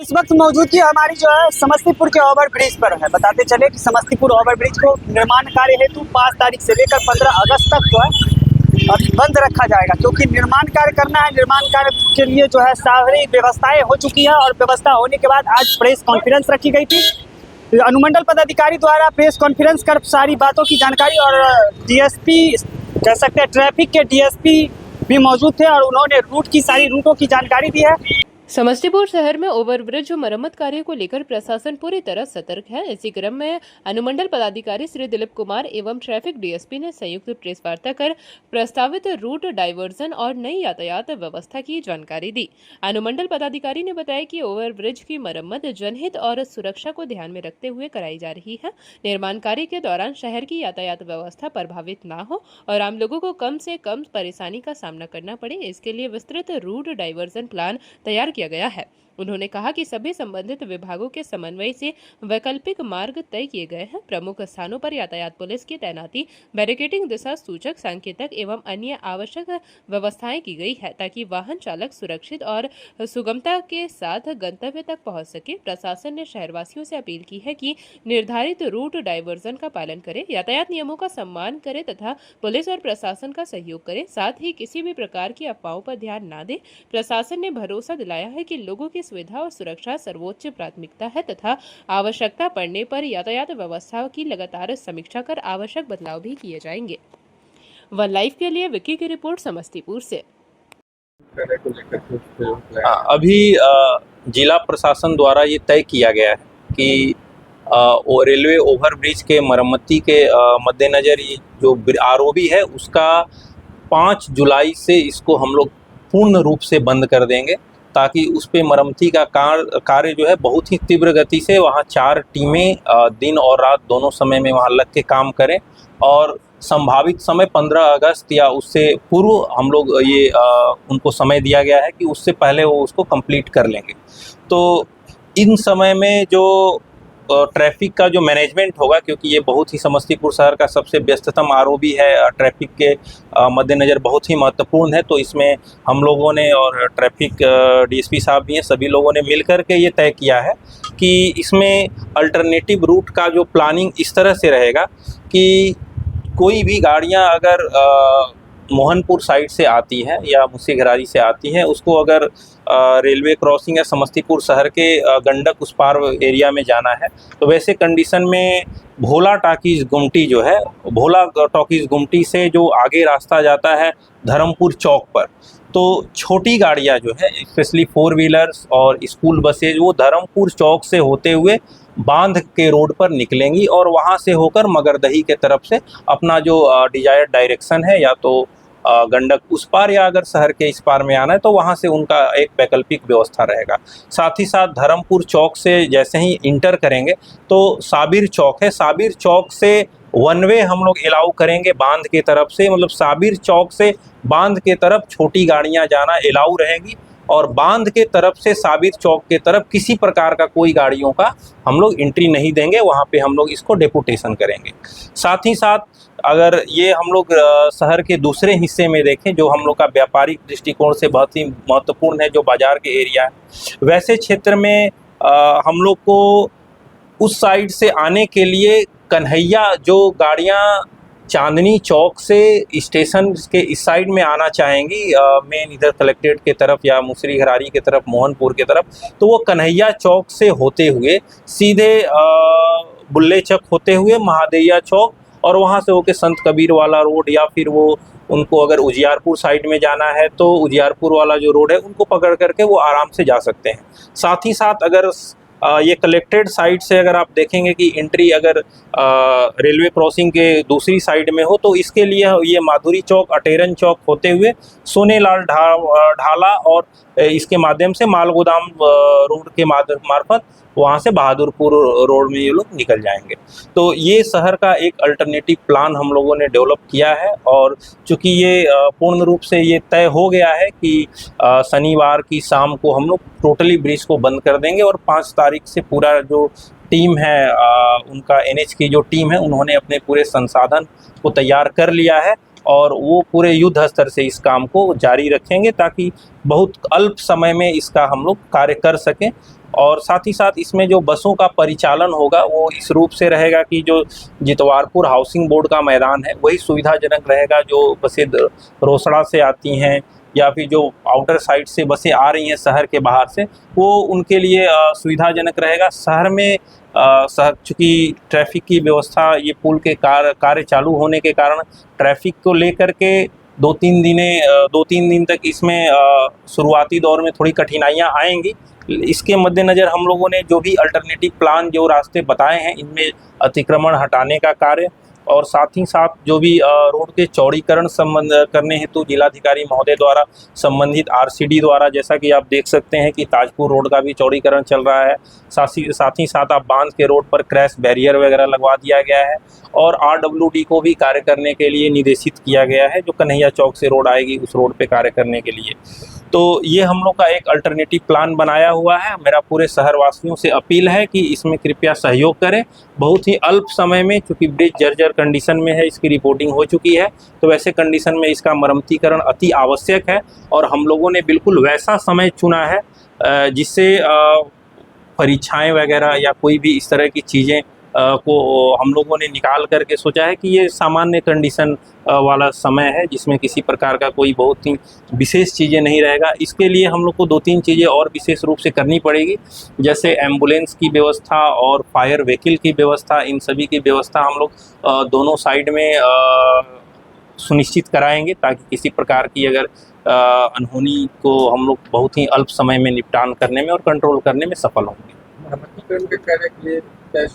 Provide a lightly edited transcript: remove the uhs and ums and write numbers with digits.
इस वक्त मौजूदगी हमारी जो है समस्तीपुर के ओवर ब्रिज पर है। बताते चले कि समस्तीपुर ओवर ब्रिज को निर्माण कार्य हेतु 5 तारीख से लेकर 15 अगस्त तक जो है अभी बंद रखा जाएगा, क्योंकि निर्माण कार्य करना है। निर्माण कार्य के लिए जो है सारी व्यवस्थाएं हो चुकी है और व्यवस्था होने के बाद आज प्रेस कॉन्फ्रेंस रखी गई थी। अनुमंडल पदाधिकारी द्वारा प्रेस कॉन्फ्रेंस कर सारी बातों की जानकारी, और डीएसपी कह सकते हैं ट्रैफिक के डीएसपी भी मौजूद थे और उन्होंने सारी रूटों की जानकारी दी है। समस्तीपुर शहर में ओवरब्रिज मरम्मत कार्य को लेकर प्रशासन पूरी तरह सतर्क है। इसी क्रम में अनुमंडल पदाधिकारी श्री दिलीप कुमार एवं ट्रैफिक डीएसपी ने संयुक्त प्रेस वार्ता कर प्रस्तावित रूट डायवर्जन और नई यातायात व्यवस्था की जानकारी दी। अनुमंडल पदाधिकारी ने बताया कि ओवरब्रिज की मरम्मत जनहित और सुरक्षा को ध्यान में रखते हुए कराई जा रही है। निर्माण कार्य के दौरान शहर की यातायात व्यवस्था प्रभावित न हो और आम लोगों को कम से कम परेशानी का सामना करना पड़े, इसके लिए विस्तृत रूट डायवर्जन प्लान तैयार किया गया है। उन्होंने कहा कि सभी संबंधित विभागों के समन्वय से वैकल्पिक मार्ग तय किए गए हैं। प्रमुख स्थानों पर यातायात पुलिस की तैनाती, बैरिकेडिंग, दिशा सूचक, सांकेतिक एवं अन्य आवश्यक व्यवस्थाएं की गई है ताकि वाहन चालक सुरक्षित और सुगमता के साथ गंतव्य तक पहुंच सके। प्रशासन ने शहरवासियों से अपील की है कि निर्धारित रूट डायवर्जन का पालन करें, यातायात नियमों का सम्मान करें तथा पुलिस और प्रशासन का सहयोग करें। साथ ही किसी भी प्रकार की अफवाहों पर ध्यान न दें। प्रशासन ने भरोसा दिलाया है कि लोगों की सुविधा और सुरक्षा सर्वोच्च प्राथमिकता है तथा आवश्यकता पड़ने पर यातायात व्यवस्था की लगातार समीक्षा कर आवश्यक बदलाव भी किए जाएंगे। वन लाइफ के लिए विक्की की रिपोर्ट समस्तीपुर से। अभी जिला प्रशासन द्वारा ये तय किया गया है कि रेलवे ओवरब्रिज के मरम्मती के मद्देनज़र ये जो आरओबी है उसका 5 जुलाई से इसको हम लोग पूर्ण रूप से बंद कर देंगे, ताकि उस पे मरम्मती का कार्य जो है बहुत ही तीव्र गति से वहाँ 4 टीमें दिन और रात दोनों समय में वहाँ लग के काम करें और संभावित समय 15 अगस्त या उससे पूर्व हम लोग ये उनको समय दिया गया है कि उससे पहले वो उसको कंप्लीट कर लेंगे। तो इन समय में जो ट्रैफिक का जो मैनेजमेंट होगा, क्योंकि ये बहुत ही समस्तीपुर शहर का सबसे व्यस्ततम आरओबी है, ट्रैफिक के मद्देनज़र बहुत ही महत्वपूर्ण है। तो इसमें हम लोगों ने और ट्रैफिक डीएसपी साहब भी हैं, सभी लोगों ने मिलकर के ये तय किया है कि इसमें अल्टरनेटिव रूट का जो प्लानिंग इस तरह से रहेगा कि कोई भी गाड़ियाँ अगर मोहनपुर साइड से आती हैं या मुसीघरारी से आती हैं, उसको अगर रेलवे क्रॉसिंग या समस्तीपुर शहर के गंडक उस पार एरिया में जाना है, तो वैसे कंडीशन में भोला टॉकीज गुमटी जो है, भोला टॉकीज गुमटी से जो आगे रास्ता जाता है धर्मपुर चौक पर, तो छोटी गाड़ियां जो है स्पेशली 4 व्हीलर्स और स्कूल बसेज वो धर्मपुर चौक से होते हुए बांध के रोड पर निकलेंगी और वहां से होकर मगरदही के तरफ से अपना जो डिजायर्ड डायरेक्शन है, या तो गंडक उस पार या अगर शहर के इस पार में आना है तो वहाँ से उनका एक वैकल्पिक व्यवस्था रहेगा। साथ ही साथ धर्मपुर चौक से जैसे ही इंटर करेंगे तो साबिर चौक है, साबिर चौक से वन वे हम लोग अलाउ करेंगे बांध के तरफ से, मतलब साबिर चौक से बांध के तरफ छोटी गाड़ियाँ जाना अलाउ रहेगी और बांध के तरफ से साबिर चौक के तरफ किसी प्रकार का कोई गाड़ियों का हम लोग एंट्री नहीं देंगे, वहाँ पे हम लोग इसको डेपुटेशन करेंगे। साथ ही साथ अगर ये हम लोग शहर के दूसरे हिस्से में देखें जो हम लोग का व्यापारिक दृष्टिकोण से बहुत ही महत्वपूर्ण है, जो बाजार के एरिया है, वैसे क्षेत्र में हम लोग को उस साइड से आने के लिए कन्हैया जो गाड़ियाँ चांदनी चौक से स्टेशन के इस साइड में आना चाहेंगी मेन इधर कलेक्ट्रेट के तरफ या मुसरीघरारी के तरफ, मोहनपुर के तरफ, तो वो कन्हैया चौक से होते हुए सीधे बुल्ले चक होते हुए महादेया चौक और वहाँ से होके संत कबीर वाला रोड, या फिर वो उनको अगर उजियारपुर साइड में जाना है तो उजियारपुर वाला जो रोड है उनको पकड़ करके वो आराम से जा सकते हैं। साथ ही साथ अगर ये कलेक्टेड साइड से अगर आप देखेंगे कि एंट्री अगर रेलवे क्रॉसिंग के दूसरी साइड में हो, तो इसके लिए ये माधुरी चौक, अटेरन चौक होते हुए सोनेलाल ढाला और इसके माध्यम से मालगोदाम रोड के मार्फत वहाँ से बहादुरपुर रोड में ये लोग निकल जाएंगे। तो ये शहर का एक अल्टरनेटिव प्लान हम लोगों ने डेवलप किया है और चूँकि ये पूर्ण रूप से ये तय हो गया है कि शनिवार की शाम को हम लोग टोटली ब्रिज को बंद कर देंगे और 5 तारीख से पूरा जो टीम है उनका NH की जो टीम है उन्होंने अपने पूरे संसाधन को तैयार कर लिया है और वो पूरे युद्ध स्तर से इस काम को जारी रखेंगे ताकि बहुत अल्प समय में इसका हम लोग कार्य कर सकें। और साथ ही साथ इसमें जो बसों का परिचालन होगा वो इस रूप से रहेगा कि जो जितवारपुर हाउसिंग बोर्ड का मैदान है वही सुविधाजनक रहेगा। जो बसें रोसड़ा से आती हैं या फिर जो आउटर साइड से बसें आ रही हैं शहर के बाहर से, वो उनके लिए सुविधाजनक रहेगा। शहर में चूँकि ट्रैफिक की व्यवस्था, ये पुल के कार्य चालू होने के कारण ट्रैफिक को लेकर के 2-3 दिन तक इसमें शुरुआती दौर में थोड़ी कठिनाइयाँ आएंगी। इसके मद्देनज़र हम लोगों ने जो भी अल्टरनेटिव प्लान, जो रास्ते बताए हैं, इनमें अतिक्रमण हटाने का कार्य और साथ ही साथ जो भी रोड के चौड़ीकरण संबंध करने हेतु जिलाधिकारी महोदय द्वारा संबंधित आरसीडी द्वारा, जैसा कि आप देख सकते हैं कि ताजपुर रोड का भी चौड़ीकरण चल रहा है। साथ ही साथ आप बांध के रोड पर क्रैश बैरियर वगैरह लगवा दिया गया है और आरडब्ल्यूडी को भी कार्य करने के लिए निर्देशित किया गया है, जो कन्हैया चौक से रोड आएगी उस रोड पे कार्य करने के लिए। तो ये हम लोग का एक अल्टरनेटिव प्लान बनाया हुआ है। मेरा पूरे शहरवासियों से अपील है कि इसमें कृपया सहयोग करें। बहुत ही अल्प समय में, चूँकि ब्रिज जर्जर कंडीशन में है, इसकी रिपोर्टिंग हो चुकी है, तो वैसे कंडीशन में इसका मरम्मतीकरण अति आवश्यक है और हम लोगों ने बिल्कुल वैसा समय चुना है जिससे परीक्षाएं वगैरह या कोई भी इस तरह की चीज़ें को हम लोगों ने निकाल करके सोचा है कि ये सामान्य कंडीशन वाला समय है जिसमें किसी प्रकार का कोई बहुत ही विशेष चीज़ें नहीं रहेगा। इसके लिए हम लोग को 2-3 चीज़ें और विशेष रूप से करनी पड़ेगी, जैसे एम्बुलेंस की व्यवस्था और फायर व्हीकल की व्यवस्था। इन सभी की व्यवस्था हम लोग दोनों साइड में सुनिश्चित कराएंगे ताकि किसी प्रकार की अगर अनहोनी को हम लोग बहुत ही अल्प समय में निपटान करने में और कंट्रोल करने में सफल होंगे। मरम्मतीकरण के कार्य के लिए क्या